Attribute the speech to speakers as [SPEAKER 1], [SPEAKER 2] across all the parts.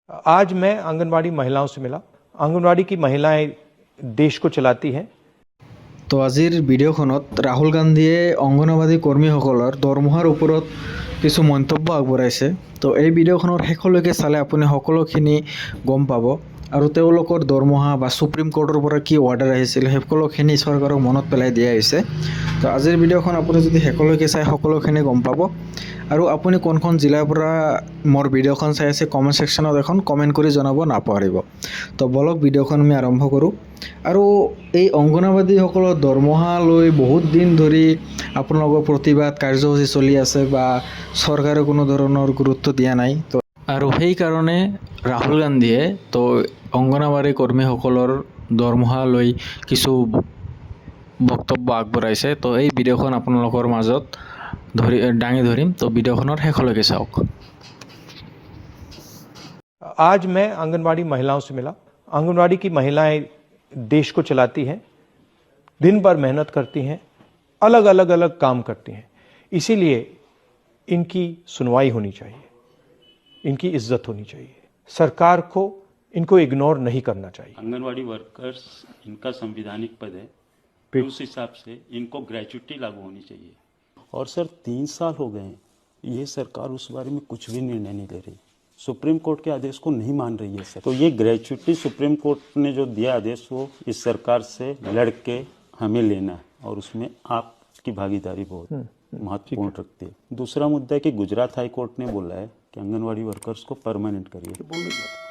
[SPEAKER 1] आज मैं आंगनवाड़ी महिलाओं से मिला। आंगनवाड़ी की महिलाएं देश को चलाती हैं।
[SPEAKER 2] तो आजिर ভিডিঅ'খনত ৰাহুল গান্ধীয়ে অংগনবাদী কৰ্মীসকলৰ দৰমহাৰ ওপৰত কিছু মন্তব্য আগবঢ়াইছে। তো এই ভিডিঅ'খনৰ শেষলৈকে চালে আপুনি সকলোখিনি গম পাব আৰু তেওঁলোকৰ দৰমহা বা সুপ্ৰিম কোৰ্টৰ পৰা কি অৰ্ডাৰ আহিছিল সকলোখিনি চৰকাৰক মনত পেলাই দিয়া হৈছে। তো আজিৰ ভিডিঅ'খন আপুনি যদি শেষলৈকে চাই সকলোখিনি গম পাব। আৰু আপুনি কোনখন জিলাৰ পৰা মোৰ ভিডিঅ'খন চাই আছে কমেণ্ট ছেকশ্যনত এখন কমেণ্ট কৰি জনাব নাপাহৰিব। তো বলক ভিডিঅ'খন আমি আৰম্ভ কৰোঁ। আৰু এই অংগনবাদীসকলৰ দৰমহা লৈ বহুত দিন ধৰি আপোনালোকৰ প্ৰতিবাদ কাৰ্যসূচী চলি আছে বা চৰকাৰে কোনো ধৰণৰ গুৰুত্ব দিয়া নাই। তো আৰু সেইকাৰণে ৰাহুল গান্ধীয়ে তো অংগনবাদী কৰ্মীসকলৰ দৰমহা লৈ কিছু বক্তব্য আগবঢ়াইছে। তো এই ভিডিঅ'খন আপোনালোকৰ মাজত দাঙি ধৰিম। তো ভিডিঅ'খনৰ শেষলৈকে চাওক।
[SPEAKER 1] आज मैं आंगनवाड़ी महिलाओं से मिला। आंगनवाड़ी की महिलाएं देश को चलाती हैं, दिन भर मेहनत करती हैं, अलग अलग काम करती हैं। इसीलिए इनकी सुनवाई होनी चाहिए, इनकी इज्जत होनी चाहिए। सरकार को इनको इग्नोर नहीं करना चाहिए।
[SPEAKER 3] आंगनवाड़ी वर्कर्स इनका संवैधानिक पद है, उस हिसाब से इनको ग्रेच्युटी लागू होनी चाहिए। और सर 3 साल हो गए हैं, ये सरकार उस बारे में कुछ भी निर्णय नहीं ले रही, सुप्रीम कोर्ट के आदेश को नहीं मान रही है सर। तो ये ग्रेच्युटी सुप्रीम कोर्ट ने जो दिया आदेश वो इस सरकार से लड़ के हमें लेना है, और उसमें आपकी भागीदारी बहुत महत्वपूर्ण रखती है। दूसरा मुद्दा है कि गुजरात हाई कोर्ट ने बोला है कि आंगनवाड़ी वर्कर्स को परमानेंट करिए,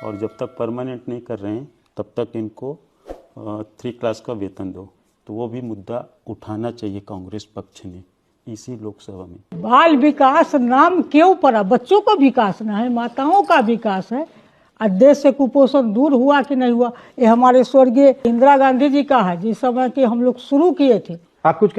[SPEAKER 3] और जब तक परमानेंट नहीं कर रहे हैं तब तक इनको 3 क्लास का वेतन दो। तो वो भी मुद्दा उठाना चाहिए कांग्रेस पक्ष ने इसी लोकसभा में।
[SPEAKER 4] बाल विकास नाम क्यों पड़ा? बच्चों का विकास ना है, माताओं का विकास है। और देश से कुपोषण दूर हुआ कि नहीं हुआ, ये हमारे स्वर्गीय इंदिरा गांधी जी का है, जिस समय के हम लोग शुरू किए थे।
[SPEAKER 1] आप कुछ